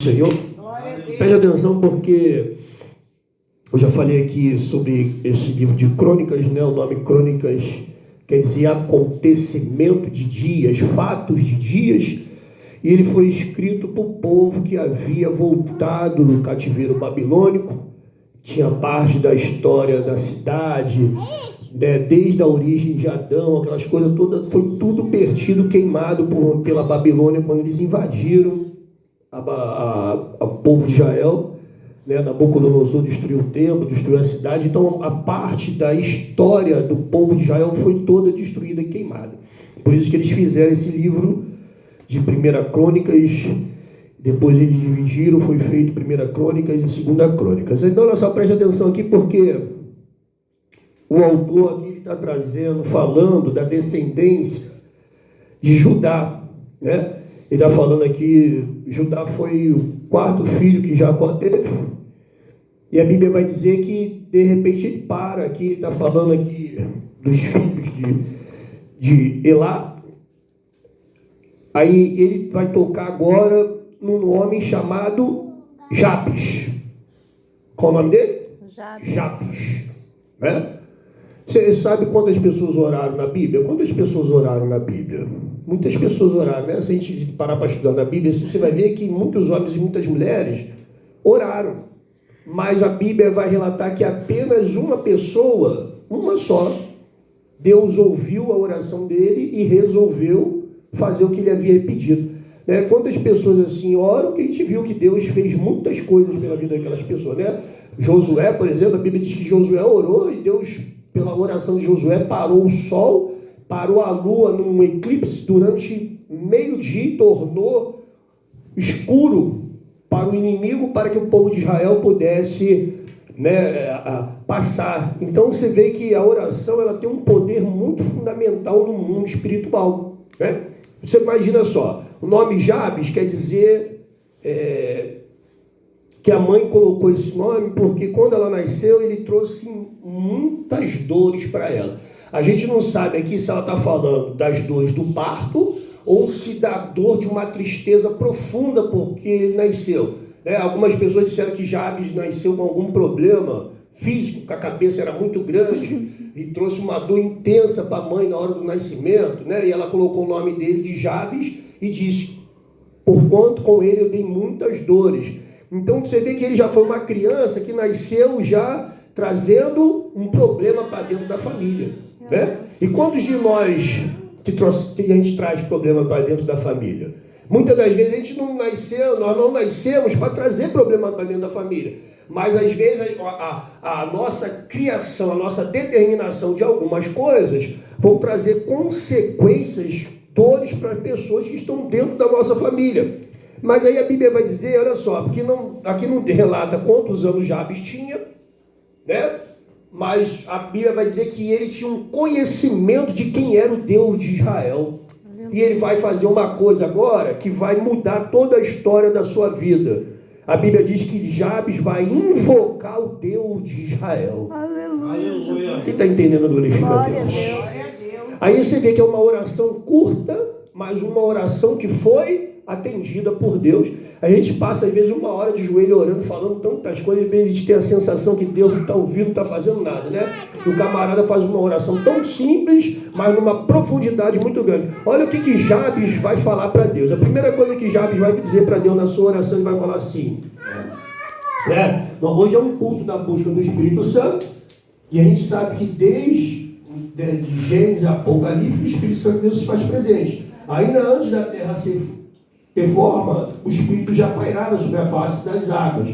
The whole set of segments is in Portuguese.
Senhor, preste atenção porque eu já falei aqui sobre esse livro de crônicas, né? O nome crônicas quer dizer acontecimento de dias, fatos de dias, e ele foi escrito para o povo que havia voltado do cativeiro babilônico. Tinha parte da história da cidade, né? Desde a origem de Adão, aquelas coisas todas, foi tudo perdido, queimado pela Babilônia quando eles invadiram a povo de Israel, né? Nabucodonosor destruiu o templo, destruiu a cidade. Então a parte da história do povo de Israel foi toda destruída e queimada. Por isso que eles fizeram esse livro de 1 Crônicas, depois eles dividiram, foi feito 1 Crônicas e 2 Crônicas. Então olha só, preste atenção aqui porque o autor aqui está trazendo, falando da descendência de Judá, né? Ele está falando aqui, Judá foi o quarto filho que Jacó teve. E a Bíblia vai dizer que, de repente, ele para aqui, ele está falando aqui dos filhos de Elá. Aí ele vai tocar agora num homem chamado Jabes. Qual o nome dele? Jabes. Né? Você sabe quantas pessoas oraram na Bíblia? Quantas pessoas oraram na Bíblia? Muitas pessoas oraram, né? Se a gente parar para estudar na Bíblia, você vai ver que muitos homens e muitas mulheres oraram. Mas a Bíblia vai relatar que apenas uma pessoa, uma só, Deus ouviu a oração dele e resolveu fazer o que ele havia pedido. Né? Quantas pessoas assim oram, que a gente viu que Deus fez muitas coisas pela vida daquelas pessoas. Né? Josué, por exemplo, a Bíblia diz que Josué orou e Deus, pela oração de Josué, parou o sol, parou a lua num eclipse durante meio-dia e tornou escuro para o inimigo, para que o povo de Israel pudesse, né, passar. Então você vê que a oração ela tem um poder muito fundamental no mundo espiritual. Né? Você imagina só, o nome Jabes quer dizer que a mãe colocou esse nome porque quando ela nasceu ele trouxe muitas dores para ela. A gente não sabe aqui se ela está falando das dores do parto ou se da dor de uma tristeza profunda porque ele nasceu. Né? Algumas pessoas disseram que Jabes nasceu com algum problema físico, que a cabeça era muito grande e trouxe uma dor intensa para a mãe na hora do nascimento. Né? E ela colocou o nome dele de Jabes e disse, porquanto com ele eu dei muitas dores. Então você vê que ele já foi uma criança que nasceu já trazendo um problema para dentro da família. Né? E quantos de nós que a gente traz problema para dentro da família? Muitas das vezes a gente não nasceu, nós não nascemos para trazer problema para dentro da família. Mas às vezes a nossa criação, a nossa determinação de algumas coisas vão trazer consequências, dores para pessoas que estão dentro da nossa família. Mas aí a Bíblia vai dizer, olha só, porque aqui não relata quantos anos Jabes tinha, né? Mas a Bíblia vai dizer que ele tinha um conhecimento de quem era o Deus de Israel. E ele vai fazer uma coisa agora que vai mudar toda a história da sua vida. A Bíblia diz que Jabes vai invocar o Deus de Israel. Aleluia. Quem está entendendo, glorifica a Deus. Aí você vê que é uma oração curta, mas uma oração que foi atendida por Deus. A gente passa às vezes 1 hora de joelho orando, falando tantas coisas, e às vezes a gente tem a sensação que Deus não está ouvindo, não está fazendo nada, né? E o camarada faz uma oração tão simples, mas numa profundidade muito grande. Olha o que Jabes vai falar para Deus. A primeira coisa que Jabes vai dizer para Deus na sua oração, ele vai falar assim, né? Hoje é um culto da busca do Espírito Santo, e a gente sabe que desde de Gênesis a Apocalipse, o Espírito Santo de Deus se faz presente. Ainda antes da terra ter forma, o Espírito já pairava sobre a face das águas.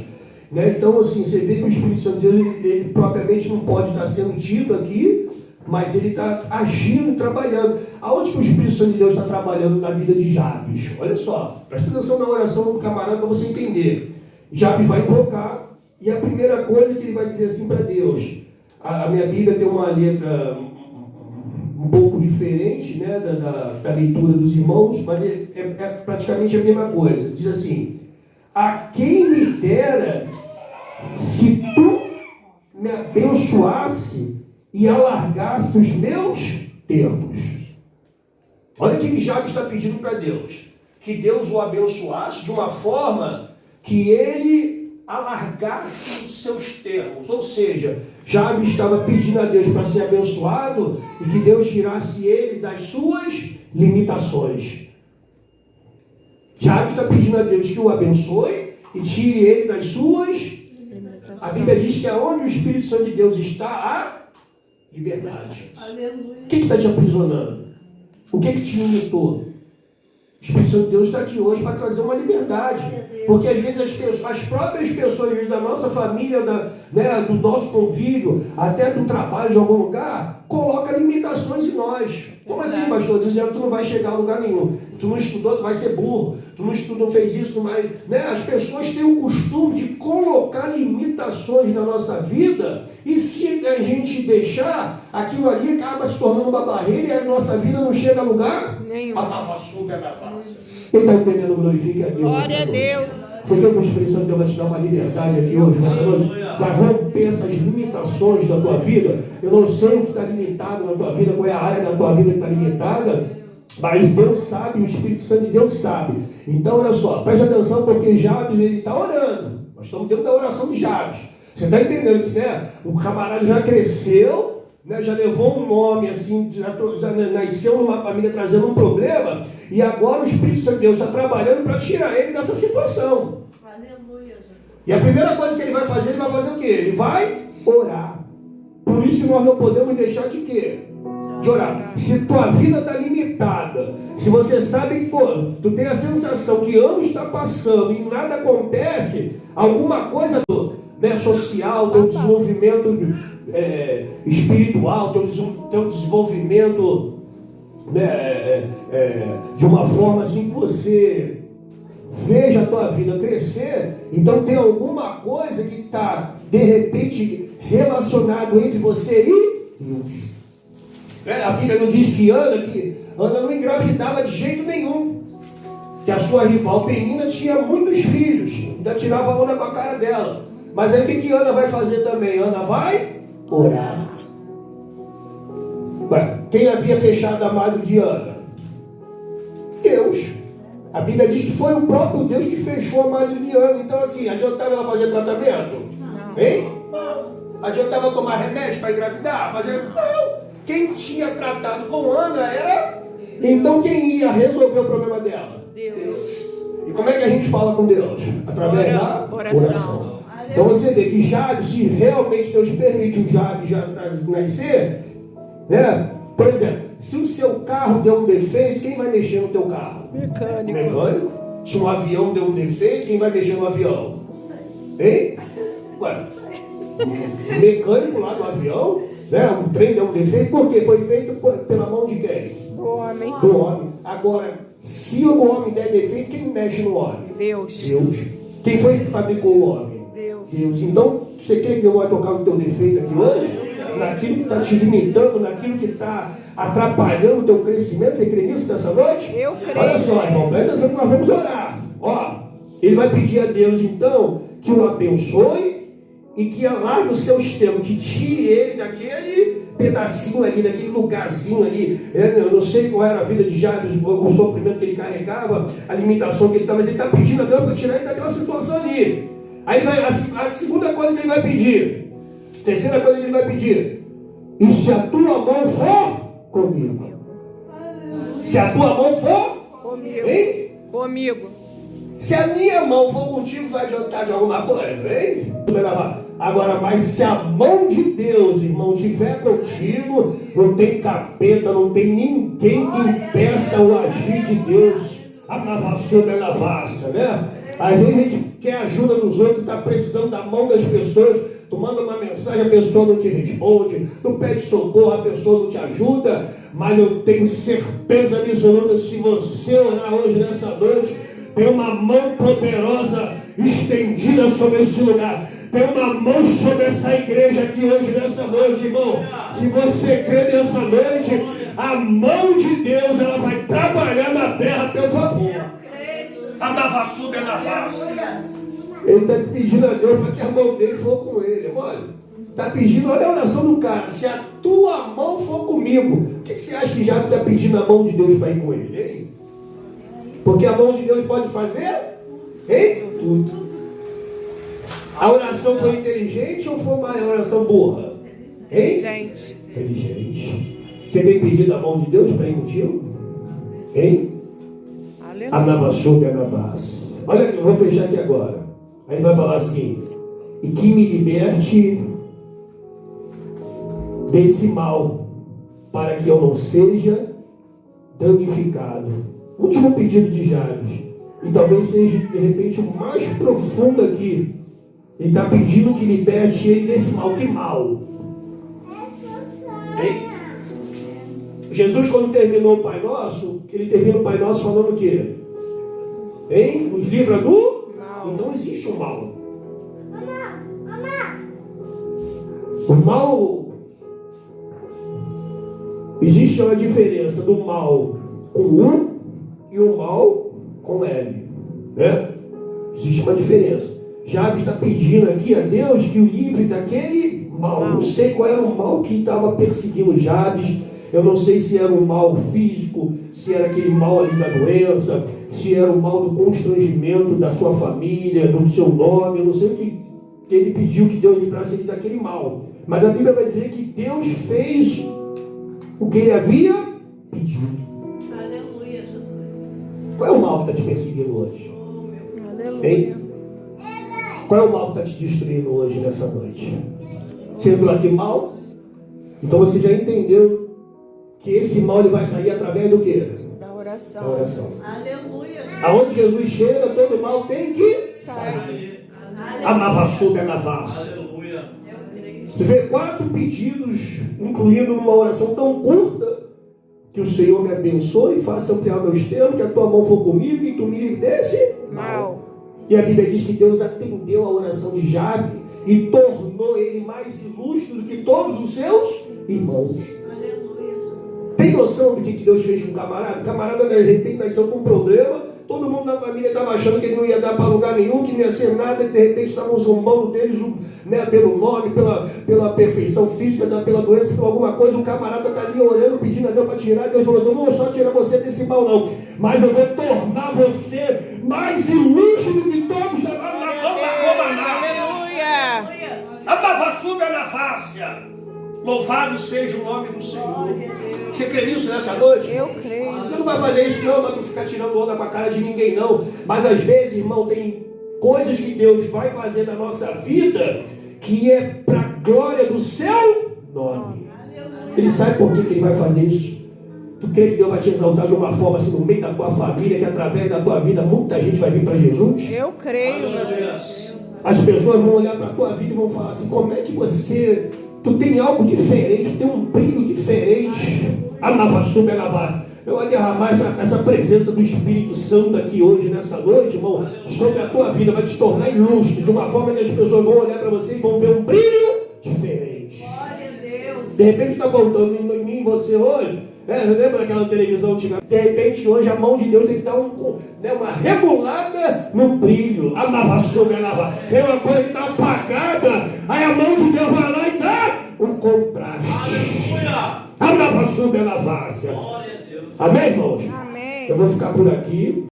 Né? Então, assim, você vê que o Espírito Santo de Deus, ele propriamente não pode estar sendo dito aqui, mas ele está agindo e trabalhando. Aonde que o Espírito Santo de Deus está trabalhando na vida de Jabes? Olha só, presta atenção na oração do camarada para você entender. Jabes vai invocar, e a primeira coisa que ele vai dizer assim para Deus, a minha Bíblia tem uma letra um pouco diferente, né, da leitura dos irmãos, mas é praticamente a mesma coisa. Diz assim, a quem me dera se tu me abençoasse e alargasse os meus termos. Olha o que Jabes está pedindo para Deus. Que Deus o abençoasse de uma forma que ele alargasse os seus termos. Ou seja, Jabes estava pedindo a Deus para ser abençoado e que Deus tirasse ele das suas limitações. Jabes está pedindo a Deus que o abençoe e tire ele das suas. A Bíblia diz que aonde o Espírito Santo de Deus está, há liberdade. O que está te aprisionando? O que te limitou? O Espírito Santo de Deus está aqui hoje para trazer uma liberdade. Porque às vezes as próprias pessoas, às vezes, da nossa família, do nosso convívio, até do trabalho de algum lugar, colocam limitações em nós. Como assim, pastor? Dizendo que tu não vai chegar a lugar nenhum. Tu não estudou, tu vai ser burro. Tu não estudou, não fez isso, tu vai... As pessoas têm o costume de colocar limitações na nossa vida e se a gente deixar, aquilo ali acaba se tornando uma barreira e a nossa vida não chega a lugar nenhum. A nova açúcar é na valsa. Quem está entendendo, glorifique a Deus. Glória a Deus. Você quer que o Espírito Santo de Deus vai te dar uma liberdade aqui hoje, nessa noite? Vai romper essas limitações da tua vida. Eu não sei o que está limitado na tua vida, qual é a área da tua vida que está limitada, mas Deus sabe, o Espírito Santo de Deus sabe. Então, olha só, preste atenção, porque Jabes, ele está orando. Nós estamos dentro da oração de Jabes. Você está entendendo que o camarada já cresceu, já levou um nome, assim, já nasceu numa família trazendo um problema, e agora o Espírito Santo de Deus está trabalhando para tirar ele dessa situação. Aleluia, Jesus. E a primeira coisa que ele vai fazer o quê? Ele vai orar. Por isso que nós não podemos deixar de quê? De orar. Se tua vida está limitada, se você sabe que, tu tem a sensação que anos está passando e nada acontece, alguma coisa social, teu desenvolvimento espiritual, teu desenvolvimento de uma forma assim que você veja a tua vida crescer, então tem alguma coisa que está de repente relacionado entre você e Deus. A Bíblia não diz que Ana não engravidava de jeito nenhum, que a sua rival Penina tinha muitos filhos, ainda tirava onda com a cara dela. Mas aí o que Ana vai fazer também? Ana vai orar. Quem havia fechado a madre de Ana? Deus. A Bíblia diz que foi o próprio Deus que fechou a madre de Ana. Então assim, adiantava ela fazer tratamento? Hein? Não. Adiantava tomar remédio para engravidar? Não. Quem tinha tratado com Ana era... Então quem ia resolver o problema dela? Deus. E como é que a gente fala com Deus? Através da oração. Então você vê que Jabes, se realmente Deus permite o Jabes já nascer, por exemplo, se o seu carro deu um defeito, quem vai mexer no teu carro? Mecânico. Se um avião deu um defeito, quem vai mexer no avião? Hein? Mecânico lá do avião, um trem deu um defeito, por quê? Foi feito pela mão de quem? Do homem. Agora, se o homem der defeito, quem mexe no homem? Deus. Quem foi que fabricou o homem? Deus. Então, você quer que eu vá tocar no teu defeito aqui hoje? Naquilo que está te limitando, naquilo que está atrapalhando o teu crescimento? Você crê nisso nessa noite? Eu creio. Olha só, irmão, presta atenção que nós vamos orar. Ele vai pedir a Deus, então, que o abençoe e que alargue os seus termos, que tire ele daquele pedacinho ali, daquele lugarzinho ali. Eu não sei qual era a vida de Jabes, o sofrimento que ele carregava, a limitação que ele estava, mas ele está pedindo a Deus para tirar ele daquela situação ali. Aí a segunda coisa que ele vai pedir, a terceira coisa que ele vai pedir, e se a tua mão for comigo? Se a tua mão for comigo, hein? Comigo. Se a minha mão for contigo, vai adiantar de alguma coisa, hein? Agora, mas se a mão de Deus, irmão, estiver contigo, não tem capeta, não tem ninguém que impeça o agir de Deus. A vassoura é na vassa, Às vezes a gente quer ajuda dos outros, está precisando da mão das pessoas, tu manda uma mensagem, a pessoa não te responde, tu pede socorro, a pessoa não te ajuda, mas eu tenho certeza absoluta, se você orar hoje nessa noite, tem uma mão poderosa estendida sobre esse lugar. Tem uma mão sobre essa igreja aqui hoje, nessa noite, irmão. Se você crê nessa noite, a mão de Deus, ela vai trabalhar na terra a teu favor. A da vassoura é na face. Ele está te pedindo a Deus para que a mão dele for com ele, olha. Está pedindo, olha a oração do cara. Se a tua mão for comigo, o que você acha que já está pedindo a mão de Deus para ir com ele, hein? Porque a mão de Deus pode fazer, hein? Tudo. A oração foi inteligente ou foi uma oração burra? Hein? Gente. Inteligente. Você tem pedido a mão de Deus para ir contigo? Hein? Aleluia. Anavassoube, anavás. Olha, eu vou fechar aqui agora. Aí ele vai falar assim: e que me liberte desse mal, para que eu não seja danificado. Último pedido de Jabes, e talvez seja de repente o mais profundo aqui. Ele está pedindo que liberte ele desse mal. Que mal? Hein? Jesus, quando terminou o Pai Nosso, ele termina o Pai Nosso falando o quê? Hein? Nos livra do mal. Então existe um mal. O mal, existe uma diferença do mal com U e o mal com L, né? Existe uma diferença. Jabes está pedindo aqui a Deus que o livre daquele mal. Não sei qual era o mal que estava perseguindo Jabes. Eu não sei se era o mal físico, se era aquele mal ali da doença, se era o mal do constrangimento da sua família, do seu nome. Eu não sei o que ele pediu que Deus livrasse ele daquele mal. Mas a Bíblia vai dizer que Deus fez o que ele havia pedido. Aleluia, Jesus. Qual é o mal que está te perseguindo hoje? Aleluia. Hein? Qual é o mal que está te destruindo hoje, nessa noite? Você entrou aqui mal? Então você já entendeu que esse mal ele vai sair através do quê? Da oração. Da oração. Aleluia. Aonde Jesus chega, todo mal tem que Sair. Amavassuda navas. Eu creio. Você vê 4 pedidos, incluindo uma oração tão curta, que o Senhor me abençoe, faça ampliar meus termos, que a tua mão for comigo e tu me livre desse Mal. E a Bíblia diz que Deus atendeu a oração de Jabe e tornou ele mais ilustre do que todos os seus irmãos. Aleluia, Jesus. Tem noção do que Deus fez com o camarada? O camarada, de repente, nasceu com um problema, todo mundo na família estava achando que ele não ia dar para lugar nenhum, que não ia ser nada, e de repente estavam zombando deles, né, pelo nome, pela perfeição física, pela doença, por alguma coisa. O camarada está ali orando, pedindo a Deus para tirar. Deus falou: eu não vou só tirar você desse mal, não, mas eu vou tornar você mais ilustre do que todos. Aleluia. Amavassuga na fáscia. Louvado seja o nome do Senhor. Você crê nisso nessa noite? Eu creio. Você não vai fazer isso não, para tu ficar tirando onda com a cara de ninguém não. Mas às vezes, irmão, tem coisas que Deus vai fazer na nossa vida que é para a glória do seu nome. Ele sabe por que ele vai fazer isso. Tu crê que Deus vai te exaltar de uma forma assim no meio da tua família, que através da tua vida muita gente vai vir para Jesus? Eu creio, meu Deus. As pessoas vão olhar para a tua vida e vão falar assim: como é que você... Tu tem algo diferente, tu tem um brilho diferente. Amavassuga navas. Eu vou derramar essa presença do Espírito Santo aqui hoje, nessa noite, irmão, sobre a tua vida. Vai te tornar ilustre, de uma forma que as pessoas vão olhar para você e vão ver um brilho diferente. Glória a Deus. De repente está voltando em mim e você hoje. Lembra daquela televisão antiga? De repente hoje a mão de Deus tem que dar uma regulada no brilho. Amavassuga navas. É uma coisa que está apagada. Aí a mão de Deus vai lá e dá um contraste. Aleluia. Amavassuga navas. Glória a Deus. Amém, irmãos? Amém. Eu vou ficar por aqui.